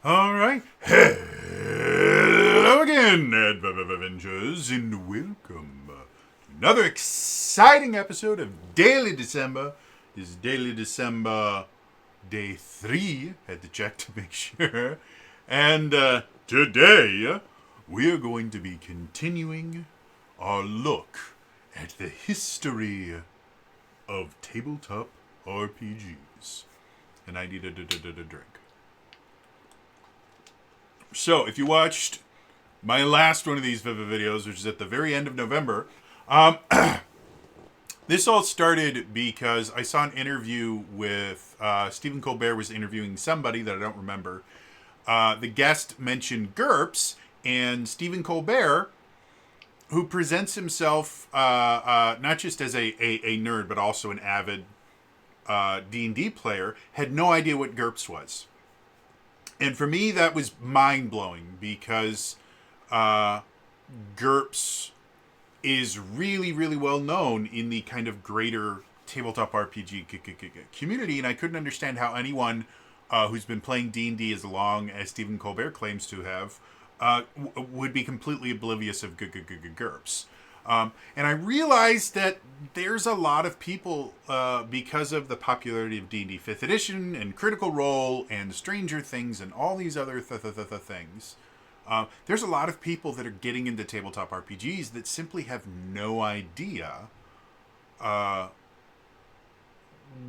All right. Hello again, Avengers, and welcome to another exciting episode of Daily December. This is Daily December Day 3. Had to check to make sure. And today, we are going to be continuing our look at the history of tabletop RPGs. And I need a drink. So, if you watched my last one of these videos, which is at the very end of November, this all started because I saw an interview with Stephen Colbert was interviewing somebody that I don't remember. The guest mentioned GURPS, and Stephen Colbert, who presents himself not just as a nerd, but also an avid D&D player, had no idea what GURPS was. And for me, that was mind-blowing because GURPS is really, really well known in the kind of greater tabletop RPG community, and I couldn't understand how anyone who's been playing D&D as long as Stephen Colbert claims to have would be completely oblivious of GURPS. And I realized that there's a lot of people, because of the popularity of D&D 5th Edition and Critical Role and Stranger Things and all these other things, there's a lot of people that are getting into tabletop RPGs that simply have no idea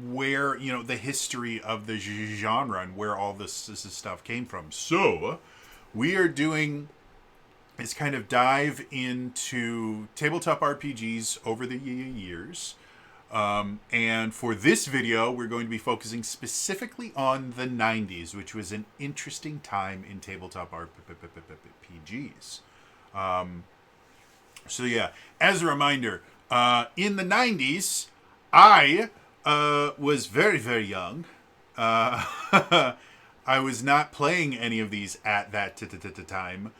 where, the history of the genre and where all this stuff came from. So, we are doing is kind of dive into tabletop RPGs over the years. And for this video, we're going to be focusing specifically on the 90s, which was an interesting time in tabletop RPGs. So yeah, as a reminder, in the 90s, I was very, very young. I was not playing any of these at that time.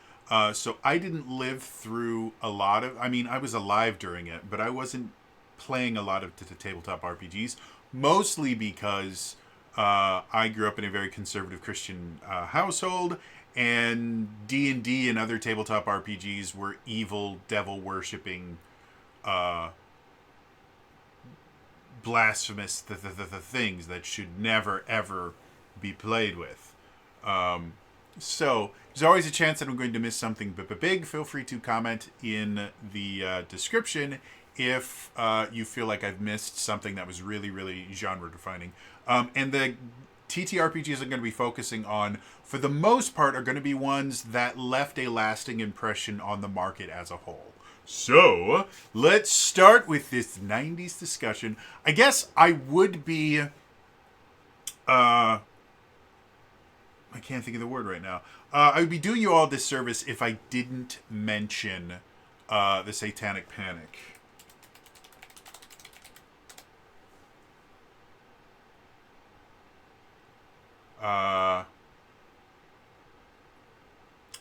So I didn't live through a lot of... I mean, I was alive during it, but I wasn't playing a lot of tabletop RPGs, mostly because I grew up in a very conservative Christian household, and D&D and other tabletop RPGs were evil, devil-worshipping, blasphemous things that should never, ever be played with. So, there's always a chance that I'm going to miss something big. Feel free to comment in the description if you feel like I've missed something that was really, really genre-defining. And the TTRPGs I'm going to be focusing on, for the most part, are going to be ones that left a lasting impression on the market as a whole. So, let's start with this 90s discussion. I guess I would be... I can't think of the word right now. I would be doing you all a disservice if I didn't mention the Satanic Panic.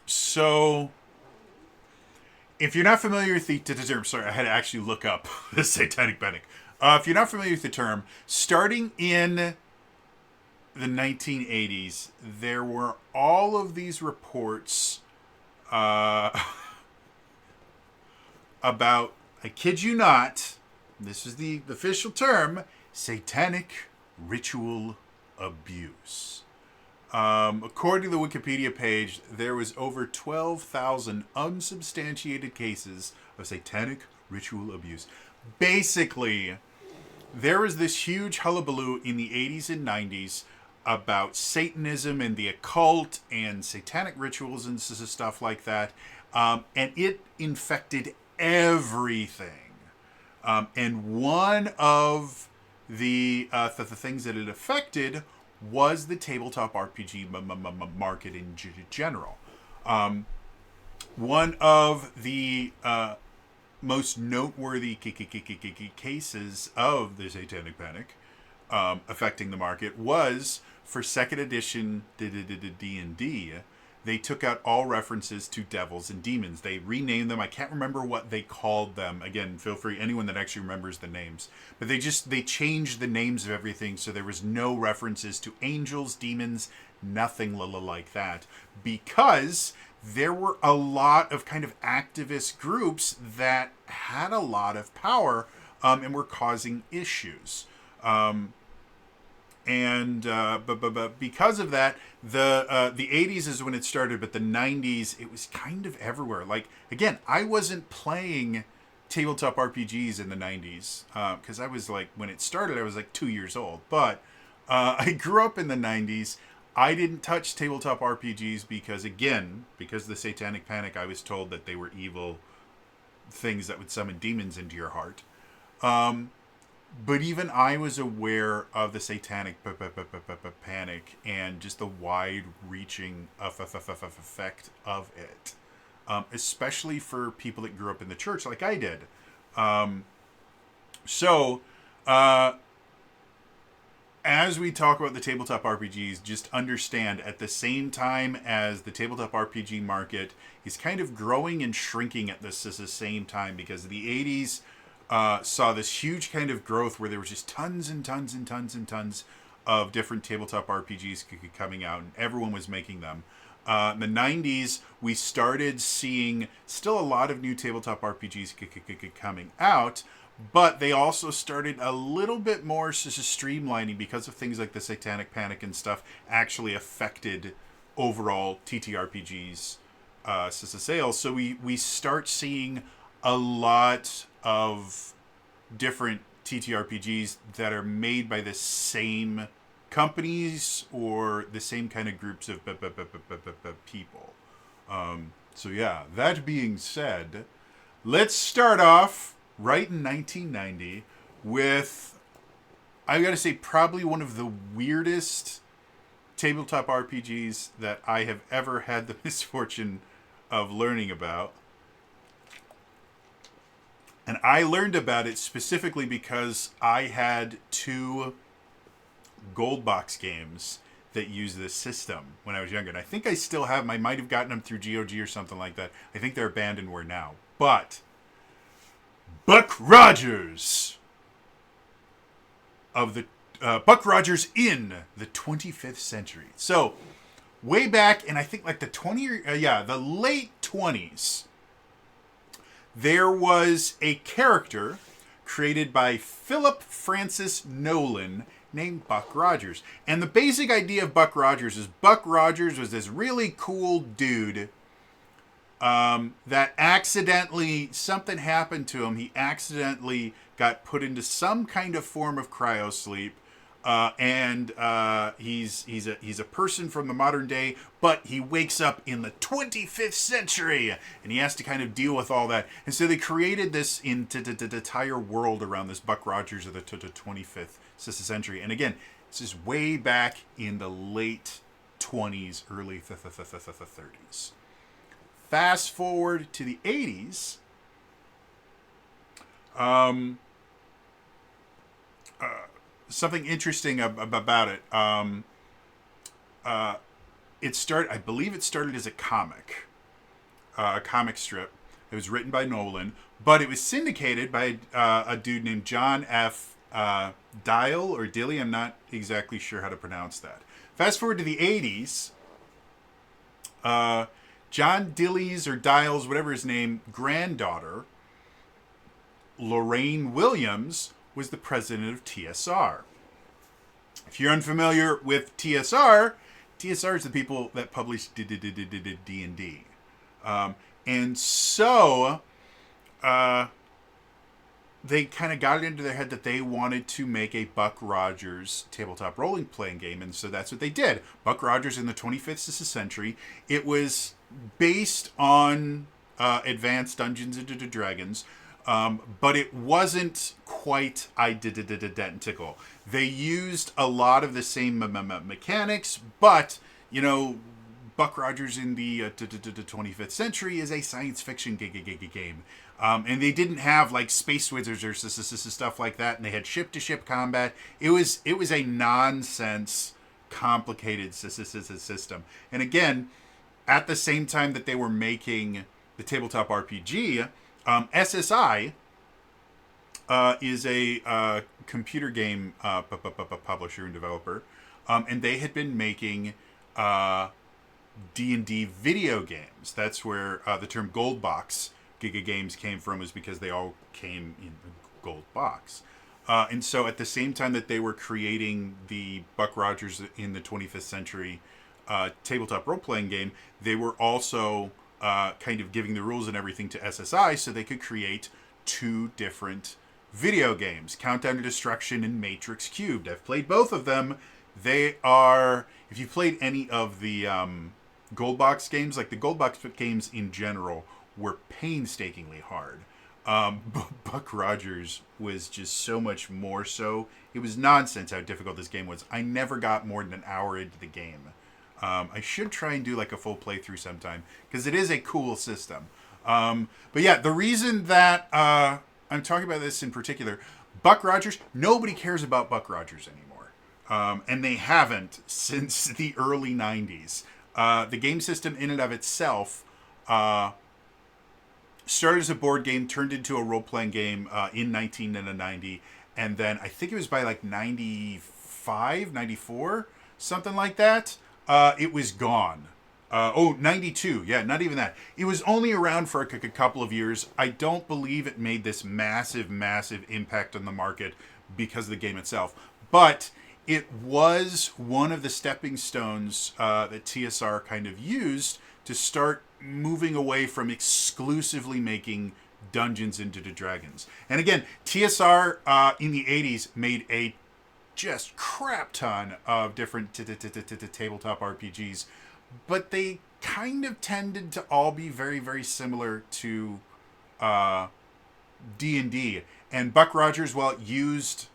So, if you're not familiar with the term, sorry, I had to actually look up the Satanic Panic. If you're not familiar with the term, starting in the 1980s, there were all of these reports about, I kid you not, this is the official term, satanic ritual abuse. According to the Wikipedia page, there was over 12,000 unsubstantiated cases of satanic ritual abuse. Basically, there was this huge hullabaloo in the 80s and 90s about Satanism and the occult and satanic rituals and stuff like that. And it infected everything. And one of the things that it affected was the tabletop RPG market in general. One of the most noteworthy cases of the Satanic Panic affecting the market was for 2nd edition D&D. They took out all references to devils and demons. They renamed them. I can't remember what they called them. Again, feel free, anyone that actually remembers the names. But they changed the names of everything, so there was no references to angels, demons, nothing like that, because there were a lot of kind of activist groups that had a lot of power, and were causing issues. But because of that, the 80s is when it started, but the 90s it was kind of everywhere. Like, again, I wasn't playing tabletop RPGs in the 90s, because I was like, when it started I was like 2 years old, but I grew up in the 90s. I didn't touch tabletop RPGs because, again, because of the Satanic Panic, I was told that they were evil things that would summon demons into your heart. But even I was aware of the Satanic Panic and just the wide-reaching effect of it, especially for people that grew up in the church like I did. So, as we talk about the tabletop RPGs, just understand at the same time as the tabletop RPG market is kind of growing and shrinking at the same time, because the 80s saw this huge kind of growth where there was just tons and tons and tons and tons of different tabletop RPGs coming out, and everyone was making them. In the 90s, we started seeing still a lot of new tabletop RPGs coming out, but they also started a little bit more streamlining because of things like the Satanic Panic and stuff actually affected overall TTRPGs sales. So we start seeing a lot of different TTRPGs that are made by the same companies or the same kind of groups of people. So yeah, that being said, let's start off right in 1990 with, I've got to say, probably one of the weirdest tabletop RPGs that I have ever had the misfortune of learning about. And I learned about it specifically because I had 2 gold box games that use this system when I was younger. And I think I still have them. I might have gotten them through GOG or something like that. I think they're abandonware now. But Buck Rogers of the Buck Rogers in the 25th century. So way back in, I think like the late 20s, there was a character created by Philip Francis Nolan named Buck Rogers. And the basic idea of Buck Rogers is Buck Rogers was this really cool dude that accidentally, something happened to him. He accidentally got put into some kind of form of cryosleep. And he's a person from the modern day, but he wakes up in the 25th century, and he has to kind of deal with all that. And so they created this entire world around this Buck Rogers of the 25th century. And again, this is way back in the late 20s, early 30s. Fast forward to the 80s. Something interesting about it. I believe it started as a comic strip. It was written by Nolan, but it was syndicated by a dude named John F. Dial or Dilly. I'm not exactly sure how to pronounce that. Fast forward to the 80s. John Dilly's or Dial's, whatever his name, granddaughter, Lorraine Williams, was the president of TSR. If you're unfamiliar with TSR is the people that publish D&D. And so they kind of got it into their head that they wanted to make a Buck Rogers tabletop role-playing game, and so that's what they did. Buck Rogers in the 25th century. It was based on Advanced Dungeons and Dragons, but it wasn't quite identical. They used a lot of the same mechanics, but, you know, Buck Rogers in the 25th century is a science fiction game. And they didn't have like space wizards or stuff like that, and they had ship-to-ship combat. It was a nonsense, complicated system. And again, at the same time that they were making the tabletop RPG, SSI is a computer game publisher and developer, and they had been making D&D video games. That's where the term gold box Giga Games came from, is because they all came in a gold box. And so at the same time that they were creating the Buck Rogers in the 25th century tabletop role-playing game, they were also kind of giving the rules and everything to SSI so they could create two different video games, Countdown to Destruction and Matrix Cubed. I've played both of them. They are, if you played any of the Gold Box games, like the Gold Box games in general, were painstakingly hard. Buck Rogers was just so much more so. It was nonsense how difficult this game was. I never got more than an hour into the game. I should try and do like a full playthrough sometime, because it is a cool system. But yeah, the reason that I'm talking about this in particular, Buck Rogers, nobody cares about Buck Rogers anymore. And they haven't since the early 90s. The game system in and of itself started as a board game, turned into a role-playing game in 1990, and then I think it was by like 95, 94, something like that, it was gone. 92, yeah, not even that. It was only around for a couple of years. I don't believe it made this massive, massive impact on the market because of the game itself. But it was one of the stepping stones that TSR kind of used to start moving away from exclusively making Dungeons and Dragons. And again, TSR in the 80s made a just crap ton of different tabletop RPGs, but they kind of tended to all be very, very similar to D&D. And Buck Rogers, while it used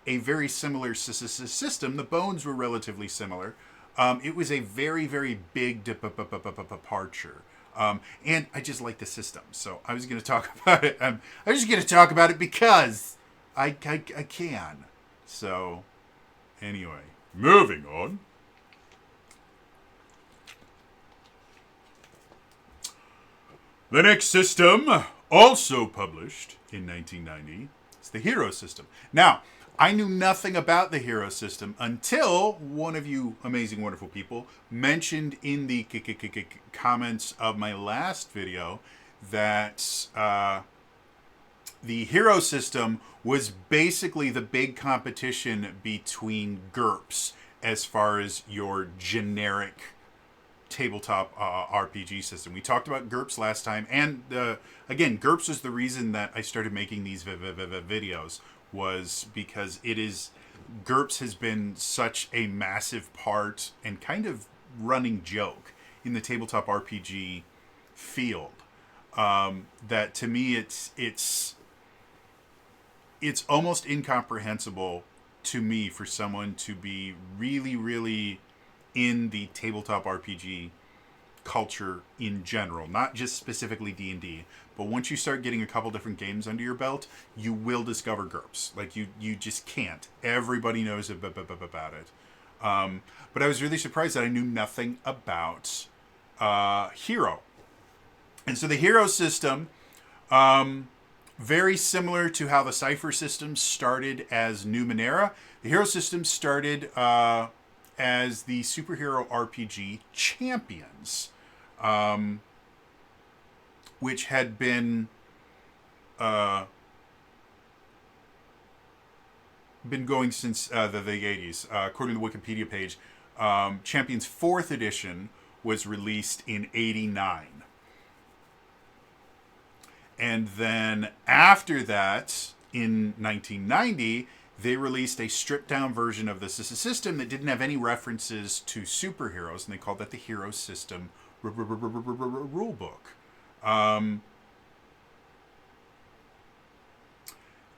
a very similar system, the bones were relatively similar. It was a very, very big departure. And I just like the system. So I was going to talk about it. I'm just going to talk about it because I can. So anyway, moving on. The next system, also published in 1990, is the Hero system. Now, I knew nothing about the Hero system until one of you amazing, wonderful people mentioned in the comments of my last video that the Hero system was basically the big competition between GURPS as far as your generic tabletop RPG system. We talked about GURPS last time, and again, GURPS was the reason that I started making these videos, was because GURPS has been such a massive part and kind of running joke in the tabletop RPG field, that to me it's almost incomprehensible to me for someone to be really, really in the tabletop RPG culture in general, not just specifically D&D, but once you start getting a couple different games under your belt, you will discover GURPS. Like, you just can't. Everybody knows about it. But I was really surprised that I knew nothing about Hero. And so the Hero system, very similar to how the Cypher system started as Numenera, the Hero system started as the superhero RPG Champions, which had been going since the 80s. According to the Wikipedia page, Champions 4th edition was released in 89. And then after that, in 1990, they released a stripped-down version of the system that didn't have any references to superheroes, and they called that the Hero System Rulebook.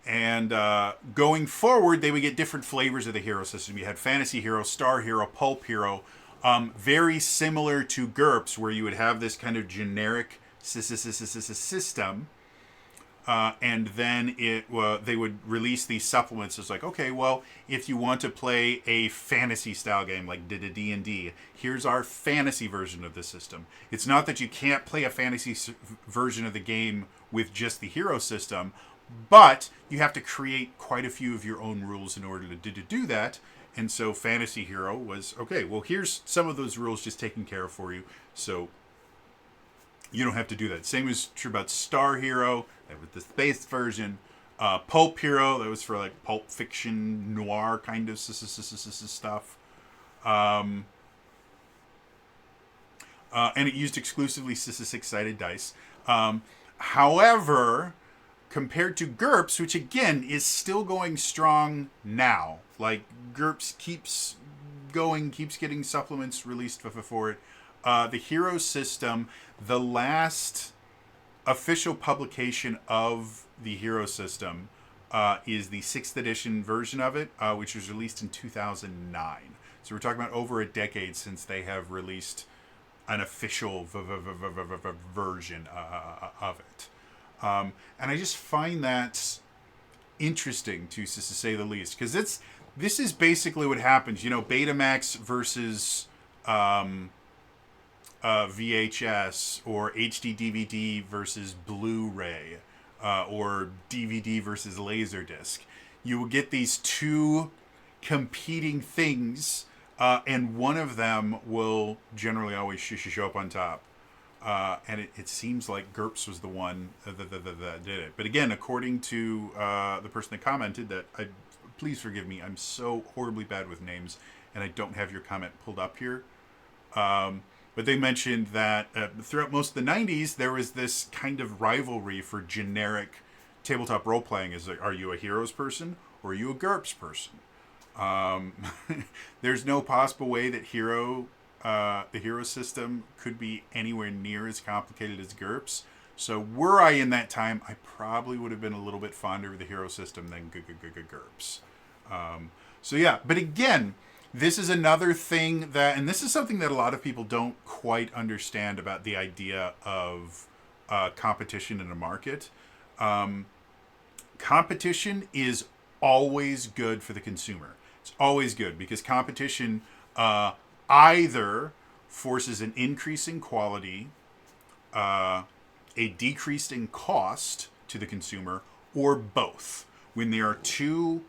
And going forward, they would get different flavors of the Hero System. You had Fantasy Hero, Star Hero, Pulp Hero, very similar to GURPS, where you would have this kind of generic system. And then they would release these supplements. It's like, okay, well, if you want to play a fantasy style game like D&D, here's our fantasy version of the system. It's not that you can't play a fantasy version of the game with just the Hero system, but you have to create quite a few of your own rules in order to do that. And so Fantasy Hero was, okay, well, here's some of those rules just taken care of for you. So you don't have to do that. Same is true about Star Hero, that was the space version. Pulp Hero, that was for like pulp fiction, noir kind of stuff. Um, and it used exclusively six-sided dice. However, compared to GURPS, which again is still going strong now, like GURPS keeps going, keeps getting supplements released for it. The Hero system, the last official publication of the Hero system is the 6th edition version of it, which was released in 2009. So we're talking about over a decade since they have released an official version of it. And I just find that interesting, to say the least, because this is basically what happens. You know, Betamax versus VHS, or HD DVD versus Blu-ray, or DVD versus Laserdisc. You will get these two competing things, and one of them will generally always show up on top. And it seems like GURPS was the one that did it. But again, according to the person that commented, please forgive me, I'm so horribly bad with names, and I don't have your comment pulled up here. But they mentioned that throughout most of the 90s, there was this kind of rivalry for generic tabletop role-playing. Are you a Heroes person, or are you a GURPS person? There's no possible way that the Hero system could be anywhere near as complicated as GURPS. So were I in that time, I probably would have been a little bit fonder of the Hero system than GURPS. So yeah, but again, this is another thing and this is something that a lot of people don't quite understand about the idea of competition in a market. Competition is always good for the consumer. It's always good because competition either forces an increase in quality, a decrease in cost to the consumer, or both. When there are two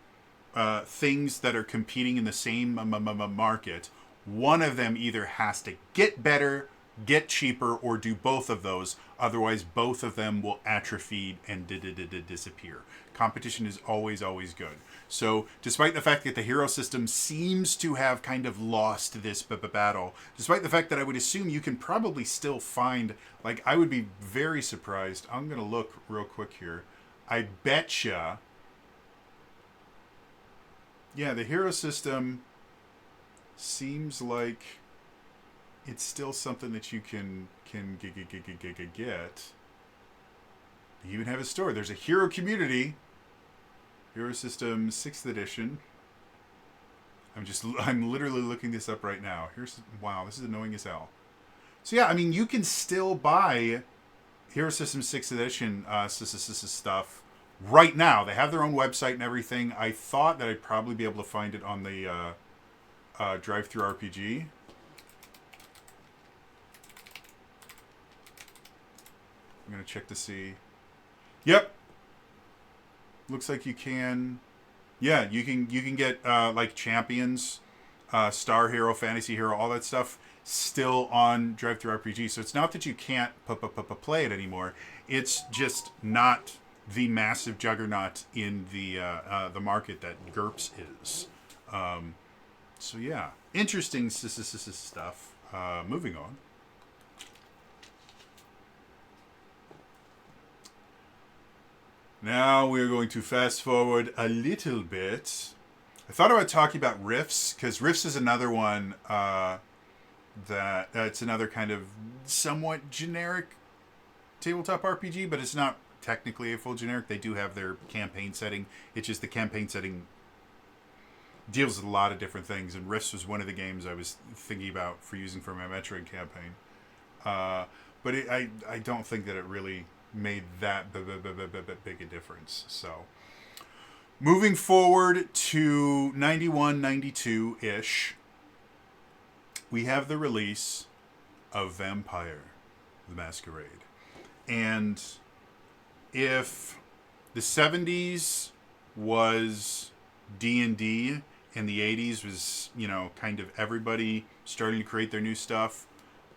things that are competing in the same market, one of them either has to get better, get cheaper, or do both of those. Otherwise, both of them will atrophy and disappear. Competition is always, always good. So, despite the fact that the Hero system seems to have kind of lost this battle, despite the fact that I would assume you can probably still find, like, I would be very surprised. I'm going to look real quick here. I betcha. Yeah, the Hero system seems like it's still something that you can get. They even have a store. There's a Hero community. Hero System 6th edition. I'm literally looking this up right now. Wow, this is annoying as hell. So yeah, I mean, you can still buy Hero System 6th edition stuff right now. They have their own website and everything. I thought that I'd probably be able to find it on the Drive-Thru RPG. I'm going to check to see. Yep. Looks like you can. Yeah, you can get like Champions, Star Hero, Fantasy Hero, all that stuff still on Drive-Thru RPG. So it's not that you can't play it anymore. It's just not the massive juggernaut in the market that GURPS is. So yeah, interesting stuff. Moving on. Now we're going to fast forward a little bit. I thought about talking about Rifts, because Rifts is another one that's another kind of somewhat generic tabletop RPG, but it's not technically a full generic. They do have their campaign setting. It's just the campaign setting deals with a lot of different things, and Rifts was one of the games I was thinking about using for my Metroid campaign. But I don't think that it really made that big a difference. So moving forward to 91, 92-ish, we have the release of Vampire the Masquerade. And if the 70s was D&D in the 80s was, kind of everybody starting to create their new stuff.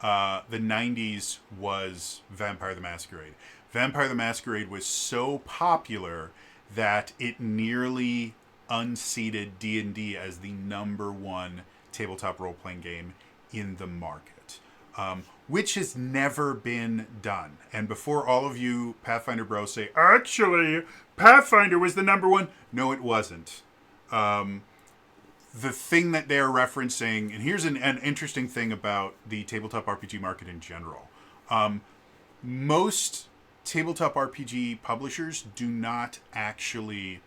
The 90s was Vampire the Masquerade. Vampire the Masquerade was so popular that it nearly unseated D&D as the number one tabletop role-playing game in the market, which has never been done. And before all of you Pathfinder bros say, actually, Pathfinder was the number one, no, it wasn't. The thing that they're referencing, and here's an interesting thing about the tabletop RPG market in general. Most tabletop RPG publishers do not actually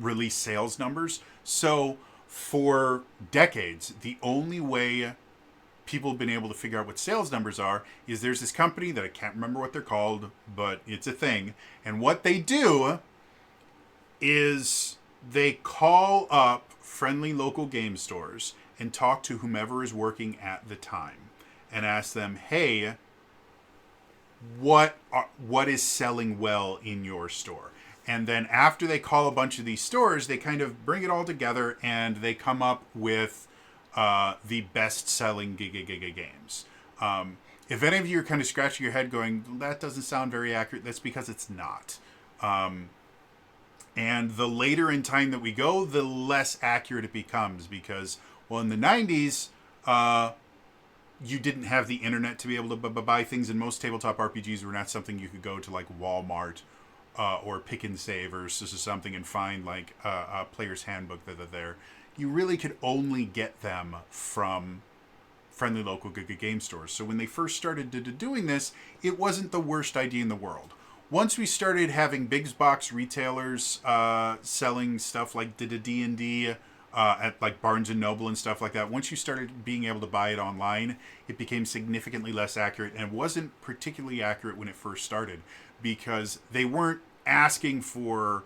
release sales numbers. So for decades, the only way people have been able to figure out what sales numbers are is there's this company that I can't remember what they're called, but it's a thing. And what they do is they call up friendly local game stores and talk to whomever is working at the time and ask them, hey, what is selling well in your store? And then after they call a bunch of these stores, they kind of bring it all together and they come up with the best-selling games. If any of you are kind of scratching your head going, that doesn't sound very accurate, that's because it's not. And the later in time that we go, the less accurate it becomes because, well, in the 90s, you didn't have the internet to be able to buy things, and most tabletop RPGs were not something you could go to like Walmart or Pick and Save or something and find like a player's handbook that are there. You really could only get them from friendly local good game stores. So when they first started doing this, it wasn't the worst idea in the world. Once we started having big box retailers selling stuff like D&D at like Barnes and Noble and stuff like that, once you started being able to buy it online, it became significantly less accurate, and wasn't particularly accurate when it first started because they weren't asking for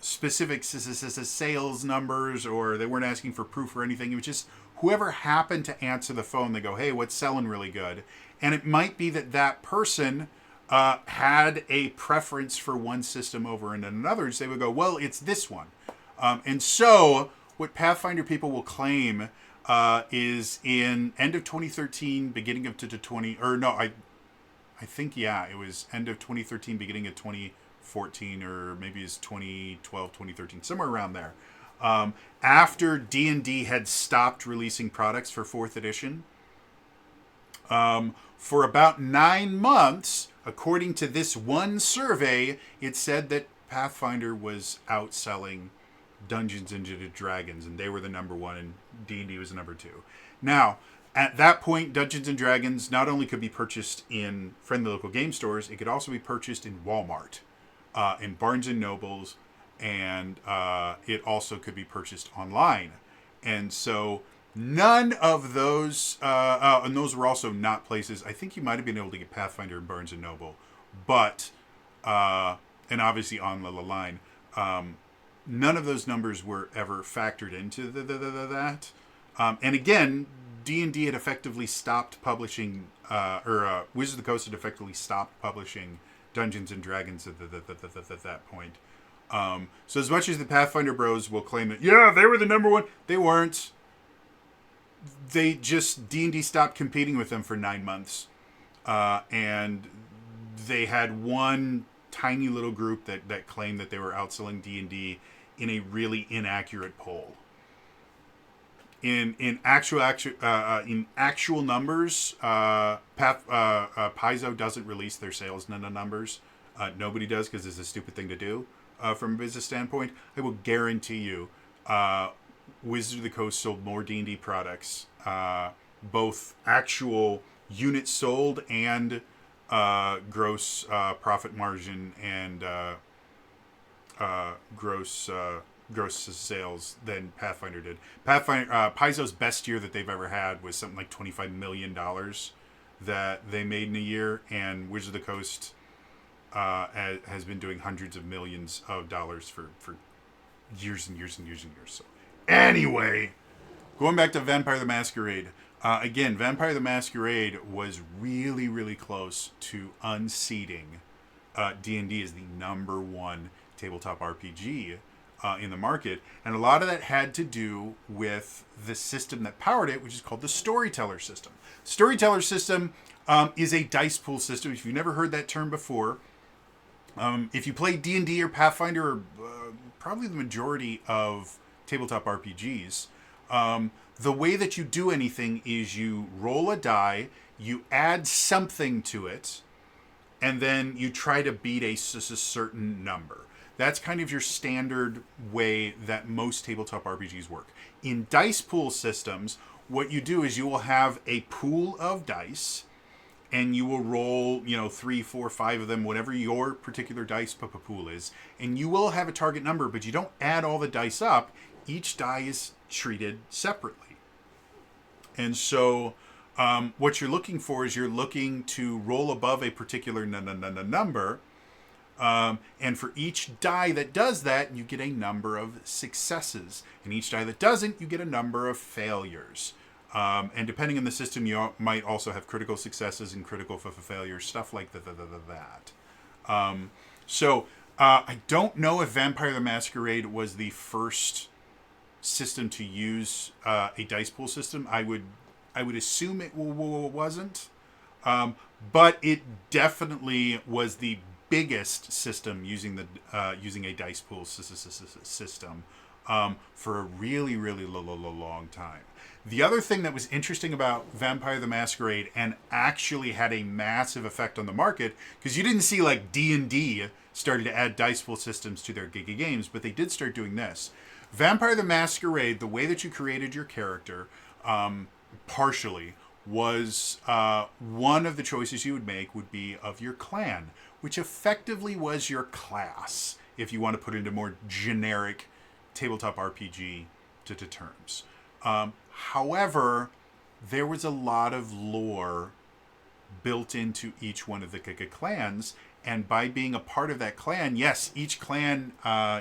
specific sales numbers, or they weren't asking for proof or anything. It was just whoever happened to answer the phone, they go, hey, what's selling really good? And it might be that person had a preference for one system over another. So they would go, well, it's this one. And so what Pathfinder people will claim is in end of 2013, beginning of 20, or no, I think, yeah, it was end of 2013, beginning of 2014, or maybe it's 2012, 2013, somewhere around there. After D&D had stopped releasing products for 4th edition, for about 9 months, according to this one survey, it said that Pathfinder was outselling Dungeons and Dragons, and they were the number one, and D&D was the number two. Now, at that point, Dungeons and Dragons not only could be purchased in friendly local game stores, it could also be purchased in Walmart, in Barnes and Nobles, and it also could be purchased online. And so none of those, and those were also not places. I think you might have been able to get Pathfinder in Barnes and Noble, but, and obviously on the line, none of those numbers were ever factored into that. And again, D&D had effectively stopped publishing, Wizards of the Coast had effectively stopped publishing Dungeons and Dragons at that point. So as much as the Pathfinder bros will claim that, yeah, they were the number one, they weren't. They just, D&D stopped competing with them for 9 months. And they had one tiny little group that claimed that they were outselling D&D in a really inaccurate poll. In actual numbers, Paizo doesn't release their sales numbers. Nobody does because it's a stupid thing to do from a business standpoint. I will guarantee you, Wizards of the Coast sold more D&D products, both actual units sold and gross profit margin and gross sales than Pathfinder did. Paizo's best year that they've ever had was something like $25 million that they made in a year, and Wizards of the Coast has been doing hundreds of millions of dollars for years and years and years and years. So anyway, going back to Vampire the Masquerade. Again, Vampire the Masquerade was really, really close to unseating D&D as the number one tabletop RPG in the market, and a lot of that had to do with the system that powered it, which is called the storyteller system. Storyteller system is a dice pool system. If you've never heard that term before, if you play D&D or Pathfinder, or probably the majority of tabletop RPGs, the way that you do anything is you roll a die, you add something to it, and then you try to beat a certain number. That's kind of your standard way that most tabletop RPGs work. In dice pool systems, what you do is you will have a pool of dice, and you will roll, 3, 4, 5 of them, whatever your particular dice pool is, and you will have a target number, but you don't add all the dice up. Each die is treated separately. And so what you're looking for is you're looking to roll above a particular number, and for each die that does that, you get a number of successes. And each die that doesn't, you get a number of failures. And depending on the system, you might also have critical successes and critical failures, stuff like that. So I don't know if Vampire the Masquerade was the first system to use a dice pool system. I would assume it wasn't, but it definitely was the biggest system using a dice pool system for a really, really long time. The other thing that was interesting about Vampire the Masquerade and actually had a massive effect on the market, because you didn't see like D&D started to add dice pool systems to their games, but they did start doing this. Vampire the Masquerade, the way that you created your character, partially, was one of the choices you would make would be of your clan, which effectively was your class, if you want to put it into more generic tabletop RPG terms. However, there was a lot of lore built into each one of the clans, and by being a part of that clan, yes, each clan,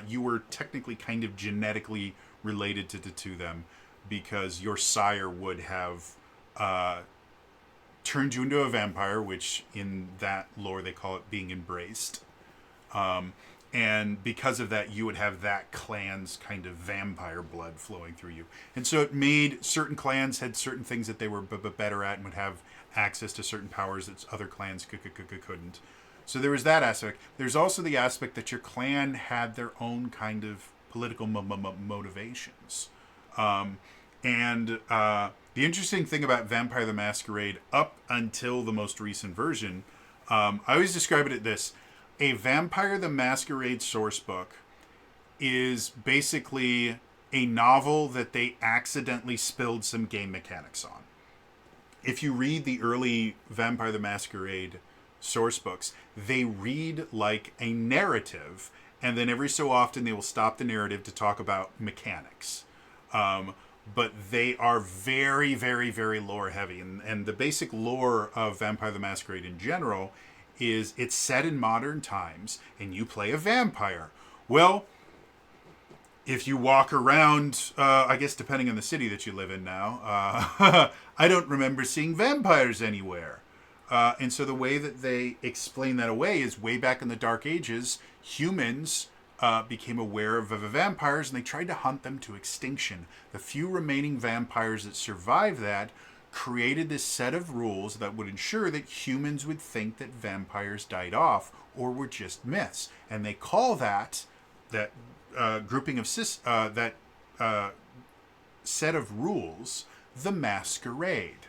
you were technically kind of genetically related to them, because your sire would have turned you into a vampire, which in that lore they call it being embraced. And because of that, you would have that clan's kind of vampire blood flowing through you. And so it made certain clans had certain things that they were better at and would have access to certain powers that other clans couldn't. So there was that aspect. There's also the aspect that your clan had their own kind of political motivations. And the interesting thing about Vampire the Masquerade up until the most recent version, I always describe it as this. A Vampire the Masquerade source book is basically a novel that they accidentally spilled some game mechanics on. If you read the early Vampire the Masquerade source books, they read like a narrative, and then every so often they will stop the narrative to talk about mechanics. But they are very, very, very lore heavy. And the basic lore of Vampire the Masquerade in general is it's set in modern times, and you play a vampire. Well, if you walk around, I guess depending on the city that you live in now, I don't remember seeing vampires anywhere. And so the way that they explain that away is way back in the Dark Ages, humans became aware of vampires, and they tried to hunt them to extinction. The few remaining vampires that survived that created this set of rules that would ensure that humans would think that vampires died off or were just myths. And they call that grouping of set of rules the Masquerade.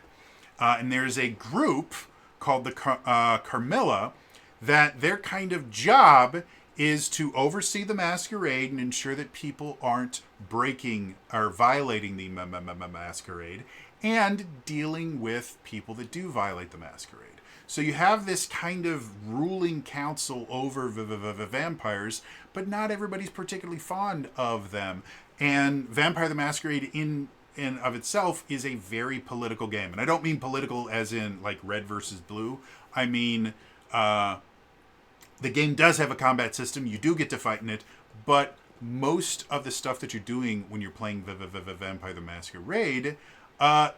And there's a group called the Carmilla that their kind of job is to oversee the Masquerade and ensure that people aren't breaking or violating the Masquerade, and dealing with people that do violate the Masquerade. So you have this kind of ruling council over vampires, but not everybody's particularly fond of them. And Vampire the Masquerade in of itself is a very political game. And I don't mean political as in like red versus blue. I mean, the game does have a combat system. You do get to fight in it, but most of the stuff that you're doing when you're playing Vampire the Masquerade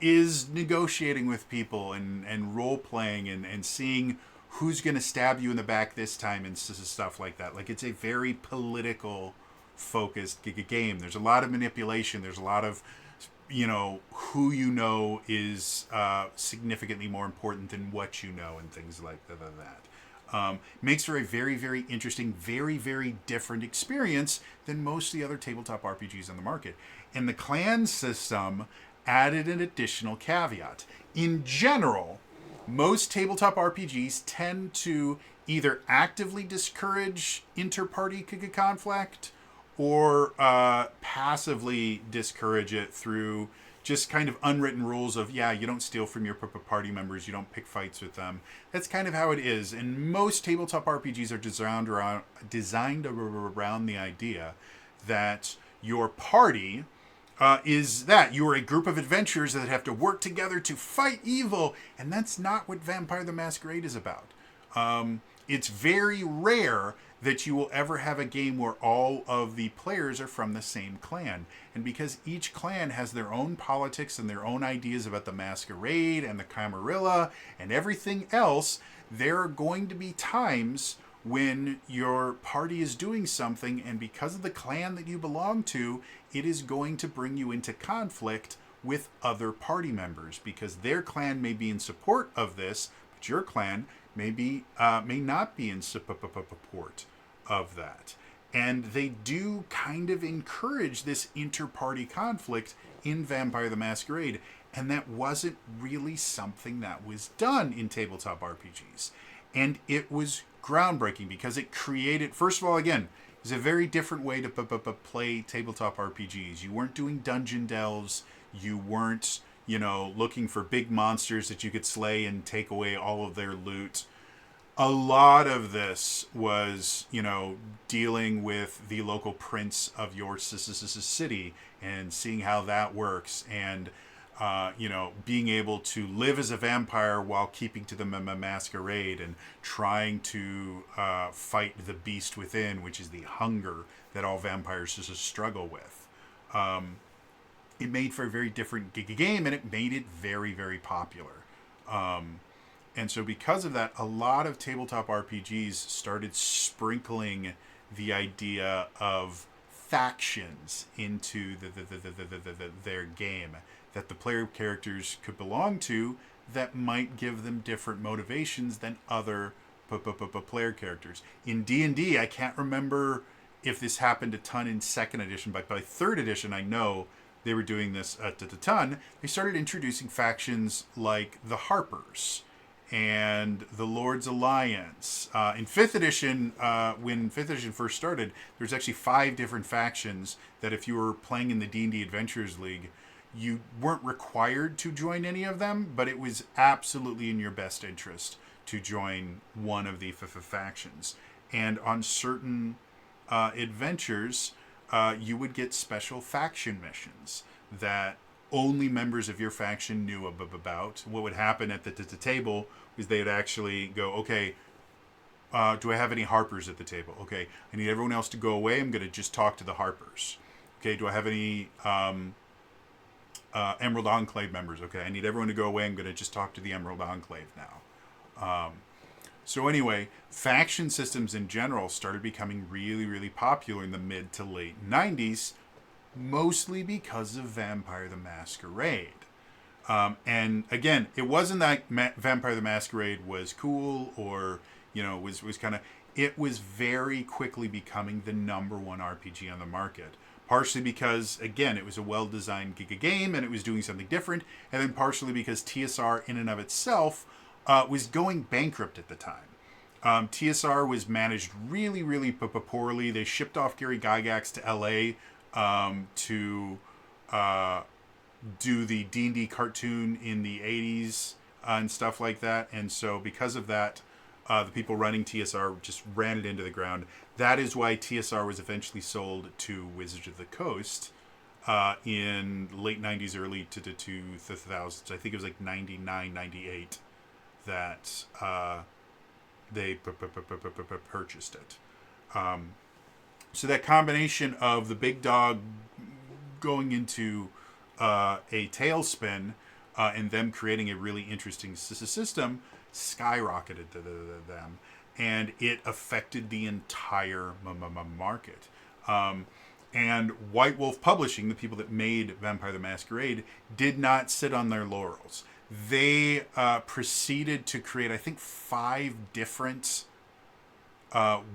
is negotiating with people and role-playing and seeing who's going to stab you in the back this time and stuff like that. Like, it's a very political focused game. There's a lot of manipulation. There's a lot of, who is significantly more important than what you know and things like that. Makes for a very, very interesting, very, very different experience than most of the other tabletop RPGs on the market. And the clan system added an additional caveat. In general, most tabletop RPGs tend to either actively discourage inter-party conflict or passively discourage it through just kind of unwritten rules of, you don't steal from your party members, you don't pick fights with them. That's kind of how it is. And most tabletop RPGs are designed around the idea that your party is that you are a group of adventurers that have to work together to fight evil. And that's not what Vampire the Masquerade is about. It's very rare that you will ever have a game where all of the players are from the same clan. And because each clan has their own politics and their own ideas about the masquerade and the Camarilla and everything else, there are going to be times when your party is doing something, and because of the clan that you belong to, it is going to bring you into conflict with other party members, because their clan may be in support of this, but your clan may not be in support of that. And they do kind of encourage this inter-party conflict in Vampire the Masquerade, and that wasn't really something that was done in tabletop RPGs. And it was groundbreaking because it created, first of all, again, it was a very different way to play tabletop RPGs. You weren't doing dungeon delves. You weren't, looking for big monsters that you could slay and take away all of their loot. A lot of this was, dealing with the local prince of your city and seeing how that works, and being able to live as a vampire while keeping to the masquerade and trying to fight the beast within, which is the hunger that all vampires struggle with. It made for a very different game, and it made it very, very popular. And so because of that, a lot of tabletop RPGs started sprinkling the idea of factions into their game that the player characters could belong to that might give them different motivations than other player characters. In D&D, I can't remember if this happened a ton in 2nd edition, but by 3rd edition, I know they were doing this a ton. They started introducing factions like the Harpers and the Lord's Alliance. In 5th edition, when 5th edition first started, there's actually 5 different factions that if you were playing in the D&D Adventurers League, you weren't required to join any of them, but it was absolutely in your best interest to join one of the factions. And on certain adventures, you would get special faction missions that only members of your faction knew about. What would happen at the table is they'd actually go, okay, do I have any Harpers at the table? Okay, I need everyone else to go away. I'm going to just talk to the Harpers. Okay, do I have any Emerald Enclave members? Okay, I need everyone to go away. I'm going to just talk to the Emerald Enclave now. So anyway, faction systems in general started becoming really, really popular in the mid to late 90s, mostly because of Vampire the Masquerade. And again, it wasn't that Vampire the Masquerade was cool or, was kind of... It was very quickly becoming the number one RPG on the market. Partially because, again, it was a well-designed game and it was doing something different. And then partially because TSR in and of itself was going bankrupt at the time. TSR was managed really, really poorly. They shipped off Gary Gygax to LA to do the D&D cartoon in the 80s and stuff like that. And so because of that, the people running TSR just ran it into the ground. That is why TSR was eventually sold to Wizards of the Coast in late 90s, early to the 2000s. I think it was like 99, 98 that they purchased it. So that combination of the big dog going into a tailspin and them creating a really interesting system skyrocketed them, and it affected the entire market. And White Wolf Publishing, the people that made Vampire the Masquerade, did not sit on their laurels. They proceeded to create, I think, 5 different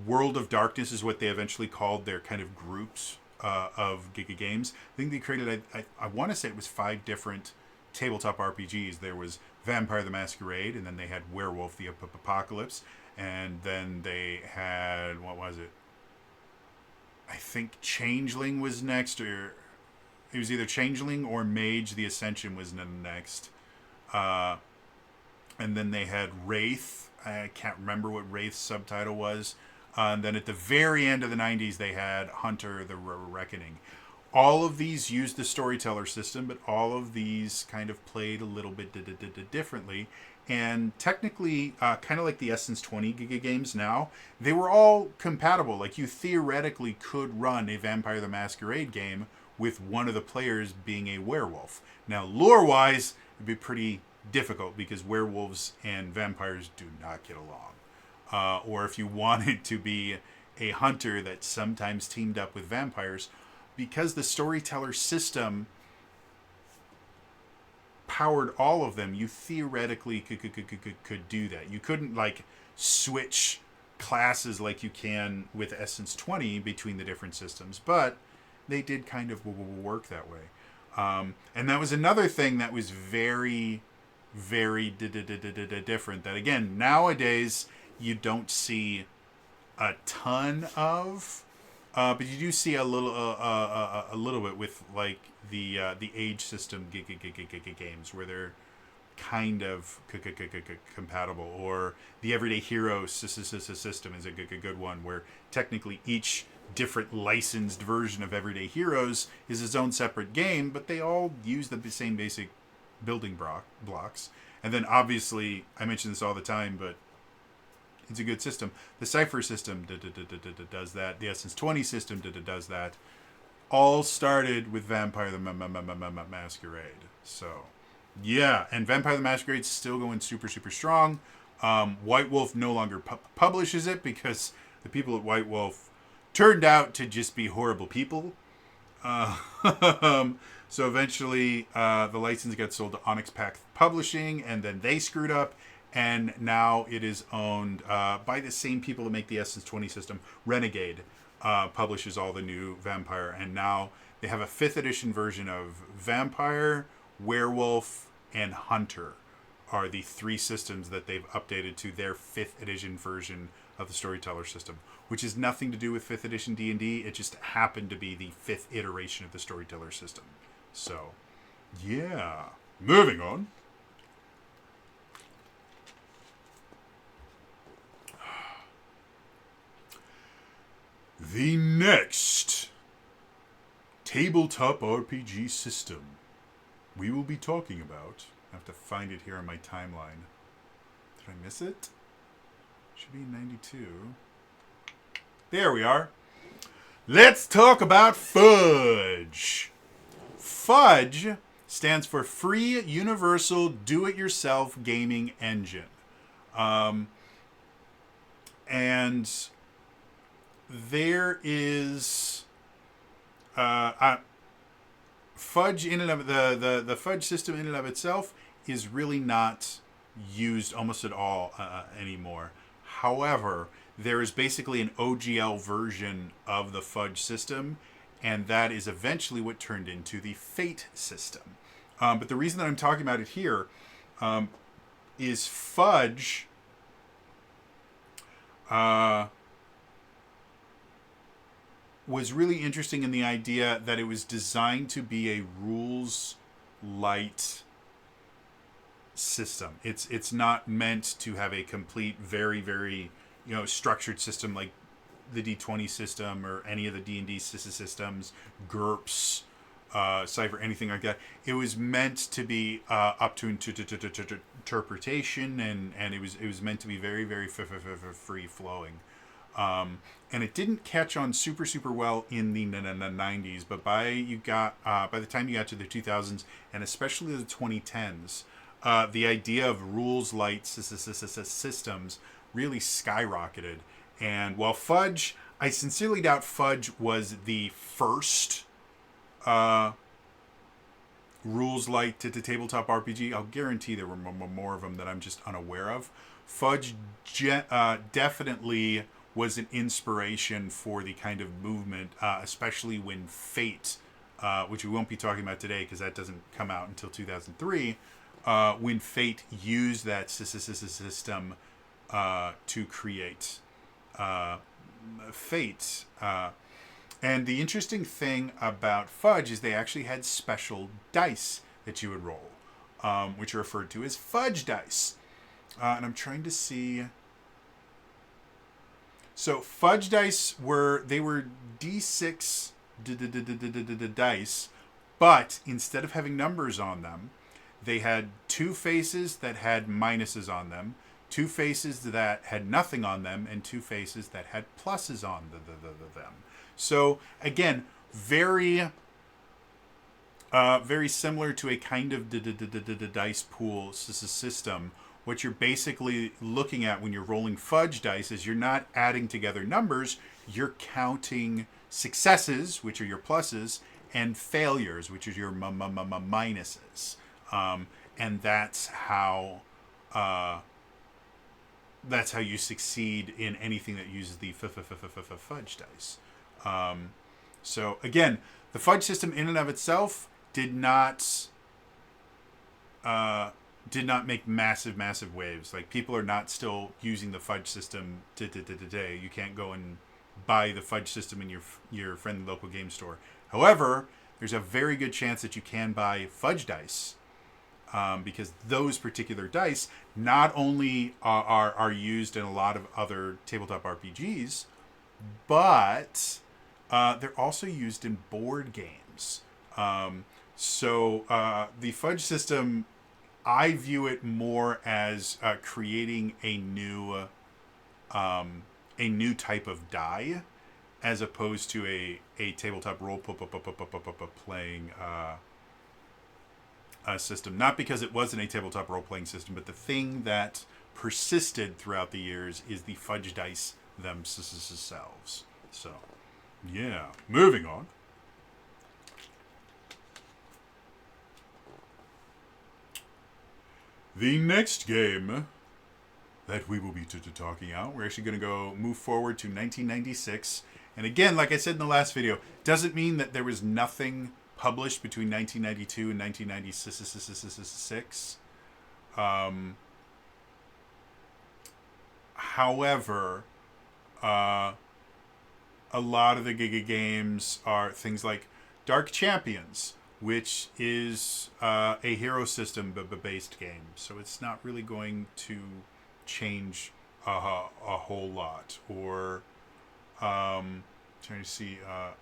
World of Darkness is what they eventually called their kind of groups of Giga Games. I think they created, I want to say it was 5 different tabletop RPGs. There was Vampire the Masquerade, and then they had Werewolf the Apocalypse, and then they had, what was it? I think Changeling was next, or it was either Changeling or Mage the Ascension was next. And then they had Wraith. I can't remember what Wraith's subtitle was. And then at the very end of the 90s, they had Hunter the Reckoning. All of these used the storyteller system, but all of these kind of played a little bit differently. And technically, kind of like the Essence 20 Giga games now, they were all compatible. Like, you theoretically could run a Vampire the Masquerade game with one of the players being a werewolf. Now, lore-wise, it'd be pretty difficult because werewolves and vampires do not get along. Or if you wanted to be a hunter that sometimes teamed up with vampires, because the storyteller system powered all of them, you theoretically could do that. You couldn't like switch classes like you can with Essence 20 between the different systems, but they did kind of work that way. And that was another thing that was very, very different. That again, nowadays you don't see a ton of, but you do see a little bit with like the age system games where they're kind of compatible, or the Everyday Hero system is a good one where technically each different licensed version of Everyday Heroes is its own separate game, but they all use the same basic building blocks. And then obviously, I mention this all the time, but it's a good system. The Cypher system does that. The Essence 20 system does that. All started with Vampire the Masquerade. So, yeah. And Vampire the Masquerade's still going super, super strong. White Wolf no longer publishes it because the people at White Wolf turned out to just be horrible people. So eventually, the license got sold to Onyx Pact Publishing, and then they screwed up. And now it is owned by the same people that make the Essence 20 system. Renegade publishes all the new Vampire. And now they have a 5th edition version of Vampire, Werewolf, and Hunter are the 3 systems that they've updated to their 5th edition version of the Storyteller system, which is nothing to do with 5th edition D&D. It just happened to be the 5th iteration of the Storyteller system. So, yeah. Moving on. The next tabletop RPG system we will be talking about. I have to find it here on my timeline. Did I miss it? Should be 92. There we are. Let's talk about Fudge. Fudge stands for Free Universal Do-It-Yourself Gaming Engine. And there is Fudge in and of the Fudge system in and of itself is really not used almost at all anymore. However, there is basically an OGL version of the Fudge system, and that is eventually what turned into the Fate system. But the reason that I'm talking about it here is Fudge was really interesting in the idea that it was designed to be a rules light system. It's not meant to have a complete, very, very, structured system like the D20 system or any of the D&D systems, GURPS, Cypher, anything like that. It was meant to be up to interpretation, and it was meant to be very, very free flowing. And it didn't catch on super, super well in the 90s, but by the time you got to the 2000s, and especially the 2010s, the idea of rules light systems really skyrocketed. And while Fudge, I sincerely doubt Fudge was the first rules light to tabletop RPG. I'll guarantee there were more of them that I'm just unaware of. Fudge definitely was an inspiration for the kind of movement, especially when Fate, which we won't be talking about today because that doesn't come out until 2003, when Fate used that system to create Fate. And the interesting thing about Fudge is they actually had special dice that you would roll, which are referred to as Fudge dice. And I'm trying to see. So Fudge dice were D6 dice, but instead of having numbers on them, they had two faces that had minuses on them, two faces that had nothing on them, and two faces that had pluses on them. So again, very similar to a kind of dice pool system. What you're basically looking at when you're rolling Fudge dice is you're not adding together numbers, you're counting successes, which are your pluses, and failures, which are your minuses. And that's how you succeed in anything that uses the Fudge dice. So again, the Fudge system in and of itself did not make massive waves. Like, people are not still using the Fudge system today. You can't go and buy the Fudge system in your friendly local game store. However, there's a very good chance that you can buy Fudge dice, because those particular dice not only are used in a lot of other tabletop RPGs, but they're also used in board games. So the Fudge system, I view it more as creating a new type of die, as opposed to a tabletop role playing system. Not because it wasn't a tabletop role playing system, but the thing that persisted throughout the years is the Fudge dice themselves. So, yeah, moving on. The next game that we will be talking out, we're actually going to move forward to 1996. And again, like I said in the last video, doesn't mean that there was nothing published between 1992 and 1996. However, a lot of the games are things like Dark Champions, which is a hero system based game. So it's not really going to change a whole lot. Or trying to see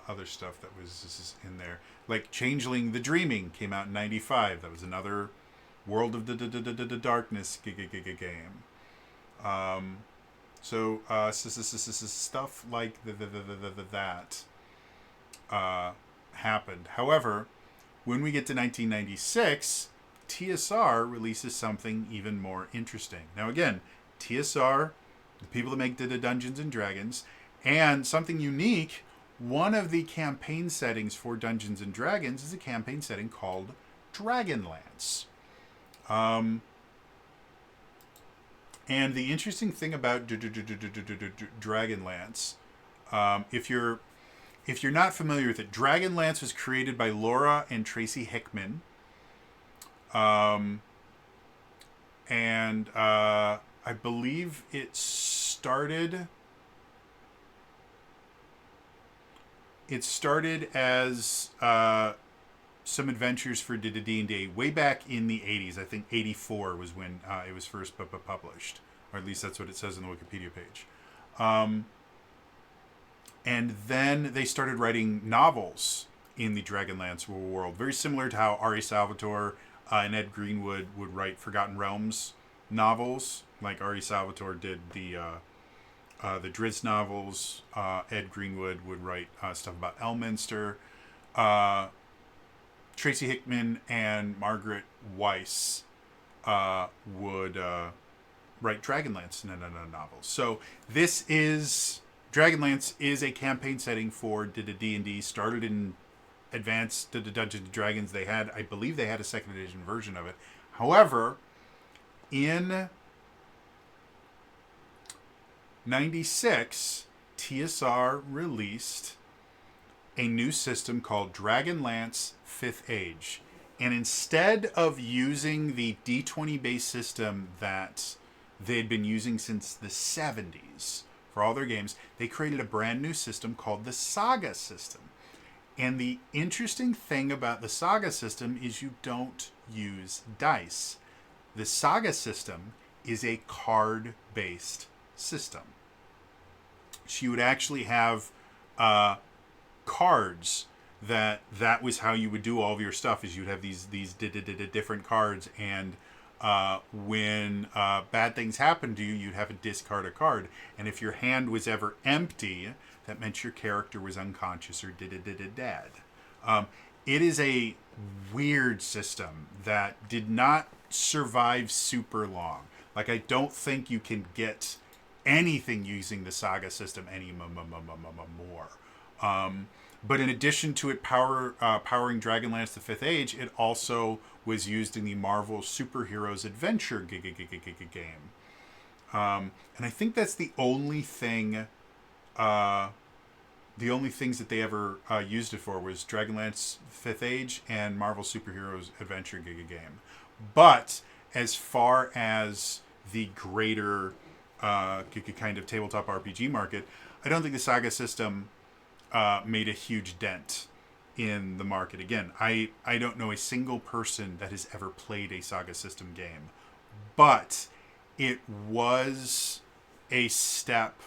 other stuff that was in there. Like Changeling the Dreaming came out in 95. That was another World of the Darkness game. So stuff like that happened. However, when we get to 1996, TSR releases something even more interesting. Now again, TSR, the people that make the Dungeons and Dragons, and something unique, one of the campaign settings for Dungeons and Dragons is a campaign setting called Dragonlance. And the interesting thing about Dragonlance, if you're not familiar with it, Dragonlance was created by Laura and Tracy Hickman. And I believe it started as some adventures for D&D way back in the 80s. I think 84 was when it was first published. Or at least that's what it says on the Wikipedia page. And then they started writing novels in the Dragonlance world. Very similar to how Ari Salvatore and Ed Greenwood would write Forgotten Realms novels. Like Ari Salvatore did the Drizzt novels. Ed Greenwood would write stuff about Elminster. Tracy Hickman and Margaret Weiss would write Dragonlance novels. So this is Dragonlance is a campaign setting for D&D. Started in Advanced Dungeons and Dragons. I believe they had a second edition version of it. However, in '96, TSR released a new system called Dragonlance 5th Age. And instead of using the D20 based system that they'd been using since the 70s for all their games, they created a brand new system called the Saga system. And the interesting thing about the Saga system is you don't use dice. The Saga system is a card-based system. So you would actually have cards that was how you would do all of your stuff. Is you'd have these different cards, and when bad things happened to you, you'd have to discard a card. And if your hand was ever empty, that meant your character was unconscious or dead. It is a weird system that did not survive super long. Like, I don't think you can get anything using the Saga system anymore. But in addition to it powering Dragonlance the 5th Age, it also was used in the Marvel Superheroes Adventure game. And I think that's the only thing, the only things that they ever used it for was Dragonlance 5th Age and Marvel Superheroes Adventure game. But as far as the greater kind of tabletop RPG market, I don't think the Saga system made a huge dent in the market. Again, I don't know a single person that has ever played a Saga system game, but it was a step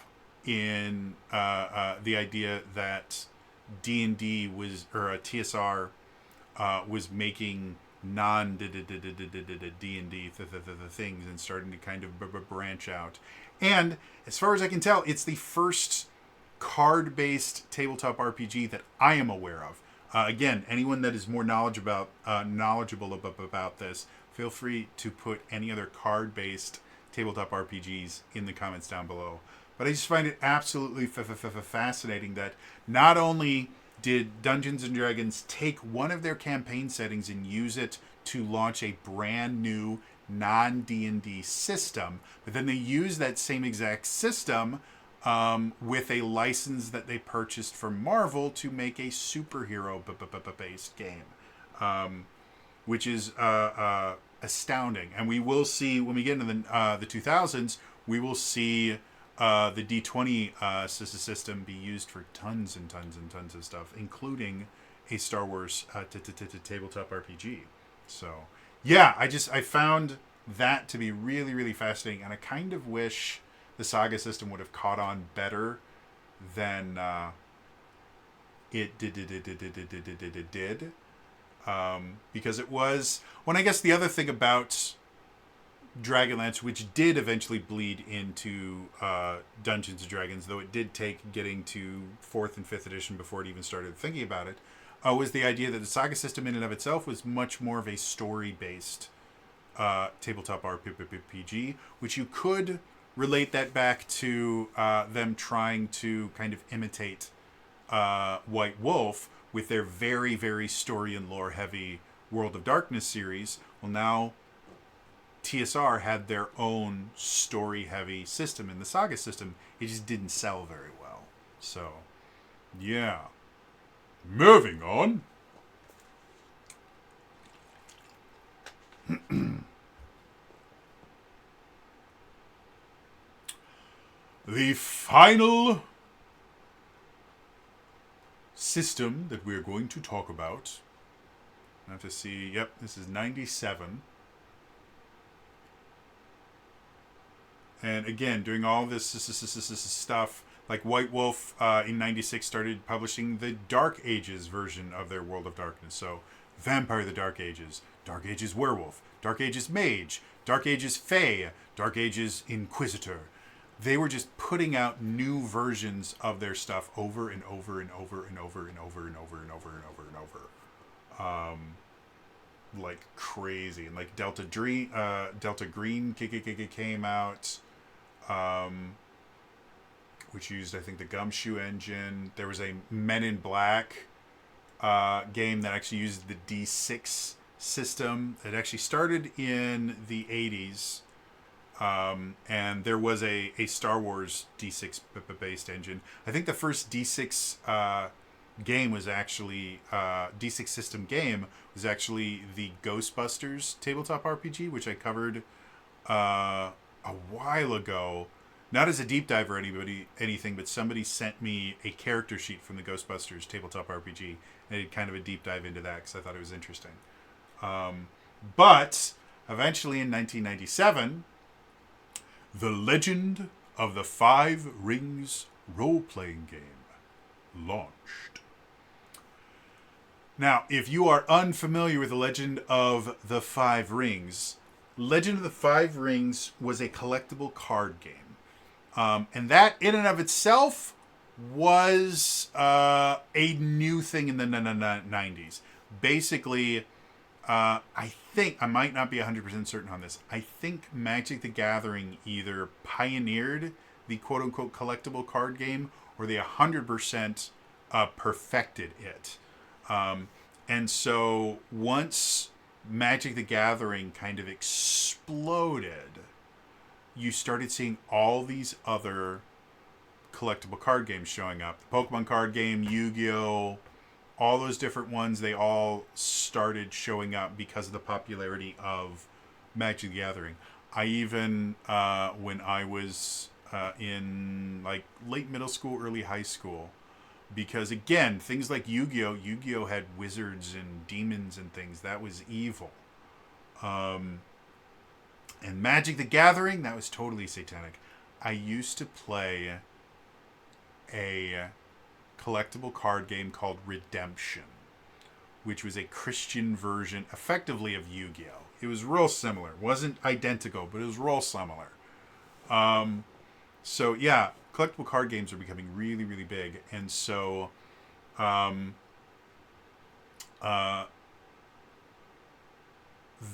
in the idea that D&D was, or TSR was making non-D&D things and starting to kind of branch out. And as far as I can tell, it's the first card-based tabletop RPG that I am aware of. Again, anyone that is more knowledgeable about this, feel free to put any other card-based tabletop RPGs in the comments down below. But I just find it absolutely fascinating that not only did Dungeons & Dragons take one of their campaign settings and use it to launch a brand new non-D&D system, but then they used that same exact system with a license that they purchased from Marvel to make a superhero-based game, which is astounding. And we will see, when we get into the 2000s, we will see the D20 system be used for tons and tons and tons of stuff, including a Star Wars tabletop RPG. So, yeah, I found that to be really, really fascinating, and I kind of wish the Saga system would have caught on better than it did. Because it was... Well, I guess the other thing about Dragonlance, which did eventually bleed into Dungeons & Dragons, though it did take getting to 4th and 5th edition before it even started thinking about it, was the idea that the Saga system in and of itself was much more of a story-based tabletop RPG, which you could relate that back to them trying to kind of imitate White Wolf with their very, very story and lore heavy World of Darkness series. Well, now TSR had their own story heavy system in the Saga system. It just didn't sell very well. So, yeah. Moving on. The final system that we're going to talk about. I have to see. Yep, this is 97. And again, doing all this stuff, like White Wolf in 96 started publishing the Dark Ages version of their World of Darkness. So, Vampire the Dark Ages, Dark Ages Werewolf, Dark Ages Mage, Dark Ages Fae, Dark Ages Inquisitor. They were just putting out new versions of their stuff over and over and over and over and over and over and over and over and over. like crazy. And like Delta Green came out, which used, I think, the Gumshoe engine. There was a Men in Black game that actually used the D6 system. It actually started in the 80s. And there was a Star Wars D6 based engine. I think the first D6 game was actually D6 system game was actually the Ghostbusters tabletop RPG, which I covered a while ago. Not as a deep dive or anything, but somebody sent me a character sheet from the Ghostbusters tabletop RPG, and I did kind of a deep dive into that because I thought it was interesting. But eventually in 1997, The Legend of the Five Rings role-playing game launched. Now, if you are unfamiliar with The Legend of the Five Rings, Legend of the Five Rings was a collectible card game. And that, in and of itself, was a new thing in the 90s. Basically, I think, I might not be 100% certain on this, I think Magic the Gathering either pioneered the quote-unquote collectible card game, or they 100% perfected it. And so once Magic the Gathering kind of exploded, you started seeing all these other collectible card games showing up. The Pokemon card game, Yu-Gi-Oh!, all those different ones, they all started showing up because of the popularity of Magic the Gathering. I even, when I was in like late middle school, early high school, because again, things like Yu-Gi-Oh had wizards and demons and things. That was evil. And Magic the Gathering, that was totally satanic. I used to play a collectible card game called Redemption, which was a Christian version, effectively, of Yu-Gi-Oh! It was real similar. It wasn't identical, but it was real similar. So, yeah, collectible card games are becoming really, really big. And so,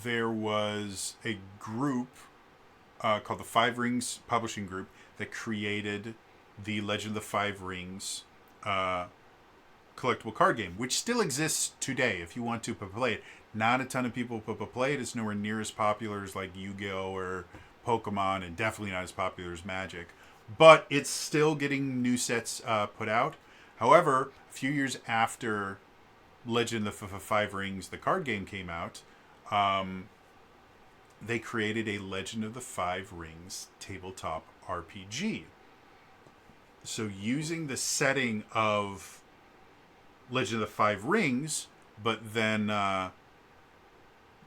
there was a group called the Five Rings Publishing Group that created the Legend of the Five Rings collectible card game, which still exists today if you want to play it. Not a ton of people play it. It's nowhere near as popular as like Yu-Gi-Oh! Or Pokemon, and definitely not as popular as Magic. But it's still getting new sets put out. However, a few years after Legend of the Five Rings, the card game, came out, they created a Legend of the Five Rings tabletop RPG. So using the setting of Legend of the Five Rings, but then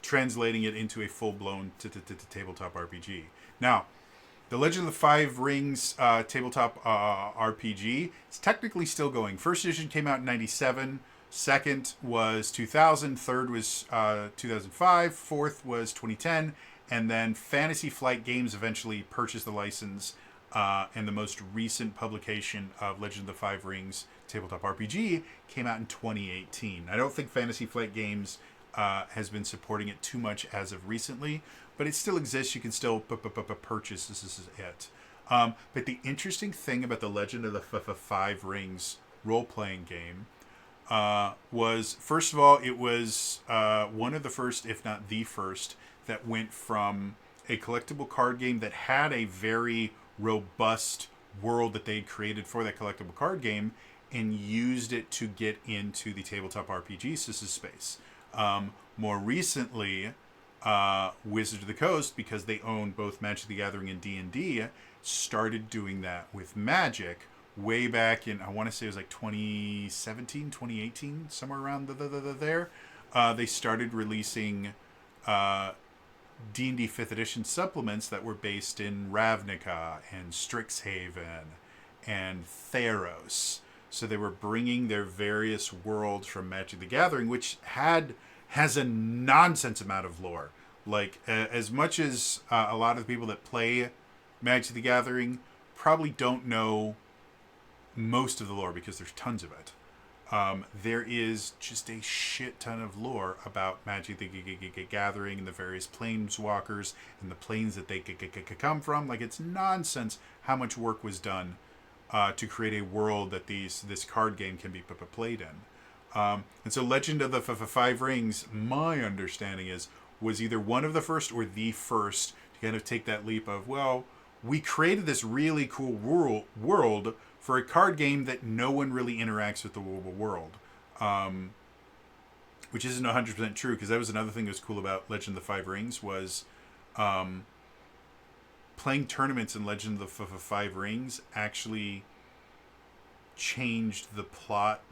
translating it into a full-blown tabletop RPG. Now, the Legend of the Five Rings tabletop RPG is technically still going. First edition came out in 97. Second was 2000. Third was 2005. Fourth was 2010. And then Fantasy Flight Games eventually purchased the license. And the most recent publication of Legend of the Five Rings tabletop RPG came out in 2018. I don't think Fantasy Flight Games has been supporting it too much as of recently, but it still exists. You can still purchase this. This is it. But the interesting thing about the Legend of the Five Rings role-playing game was, first of all, it was one of the first, if not the first, that went from a collectible card game that had a very robust world that they had created for that collectible card game and used it to get into the tabletop RPG space. More recently, Wizards of the Coast, because they own both Magic the Gathering and D&D, started doing that with Magic way back in, I want to say it was like 2017, 2018, somewhere around there. They started releasing D&D 5th edition supplements that were based in Ravnica and Strixhaven and Theros. So they were bringing their various worlds from Magic the Gathering, which has a nonsense amount of lore. Like, as much as a lot of the people that play Magic the Gathering probably don't know most of the lore because there's tons of it. There is just a shit ton of lore about Magic the Gathering and the various planeswalkers and the planes that they come from. Like, it's nonsense how much work was done to create a world that this card game can be played in. And so Legend of the Five Rings, my understanding was either one of the first or the first to kind of take that leap of, well, we created this really cool world for a card game that no one really interacts with the world. Which isn't 100% true, because that was another thing that was cool about Legend of the Five Rings was playing tournaments in Legend of the Five Rings actually changed the plot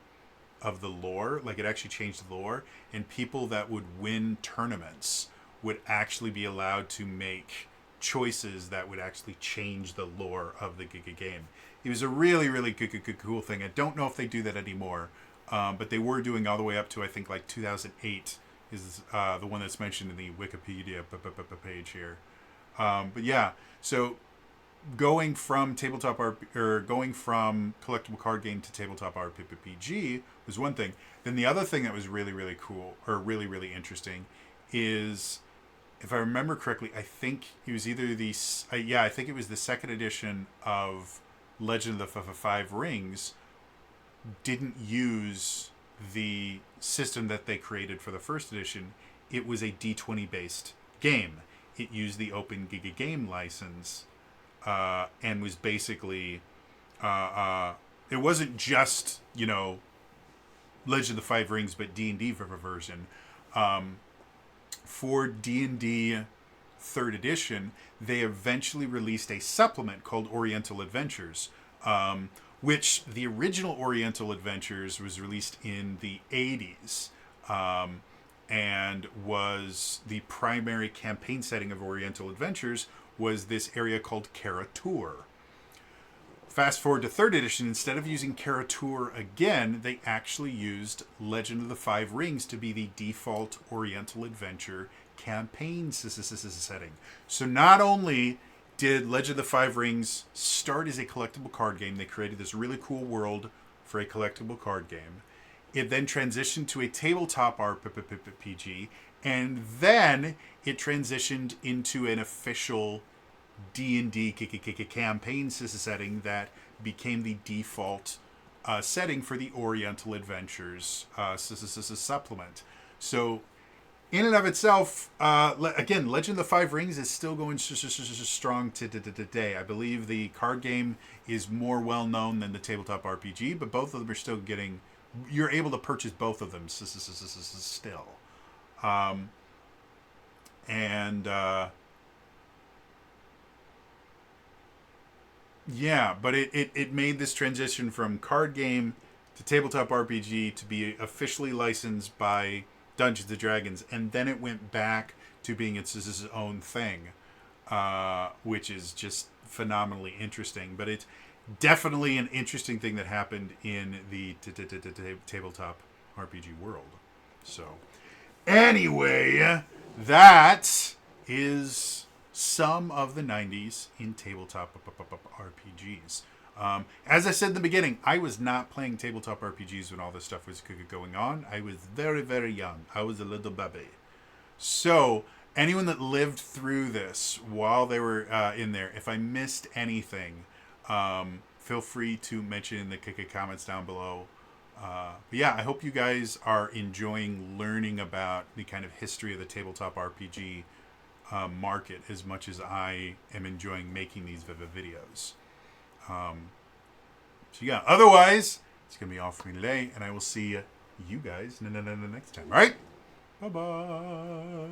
of the lore. Like, it actually changed the lore, and people that would win tournaments would actually be allowed to make choices that would actually change the lore of the game. It was a really, really cool thing. I don't know if they do that anymore, but they were doing all the way up to, I think, like 2008 is the one that's mentioned in the Wikipedia page here. But yeah, so going from going from collectible card game to tabletop RPG was one thing. Then the other thing that was really, really cool, or really, really interesting, is, if I remember correctly, I think it was either I think it was the second edition of Legend of the Five Rings didn't use the system that they created for the first edition. It was a D20 based game. It used the Open Game license, and was basically it wasn't just, Legend of the Five Rings, but D&D version. For D&D 3rd edition, they eventually released a supplement called Oriental Adventures, which the original Oriental Adventures was released in the 80s, and was the primary campaign setting of Oriental Adventures was this area called Karatur. Fast forward to 3rd edition, instead of using Karatur again, they actually used Legend of the Five Rings to be the default Oriental Adventure campaign setting. So not only did Legend of the Five Rings start as a collectible card game, they created this really cool world for a collectible card game. It then transitioned to a tabletop RPG, and then it transitioned into an official D&D campaign setting that became the default setting for the Oriental Adventures supplement. So, in and of itself, again, Legend of the Five Rings is still going strong today. I believe the card game is more well known than the tabletop RPG, but both of them are still getting. You're able to purchase both of them still, yeah, but it made this transition from card game to tabletop RPG to be officially licensed by Dungeons & Dragons, and then it went back to being its own thing, which is just phenomenally interesting. But it's definitely an interesting thing that happened in the tabletop RPG world. So, anyway, that is some of the 90s in tabletop RPGs. As I said in the beginning, I was not playing tabletop RPGs when all this stuff was going on. I was very, very young. I was a little baby. So, anyone that lived through this while they were in there, if I missed anything, feel free to mention in the comments down below. But yeah, I hope you guys are enjoying learning about the kind of history of the tabletop RPG market as much as I am enjoying making these videos. So yeah, otherwise, it's going to be all for me today, and I will see you guys next time. All right? Bye-bye.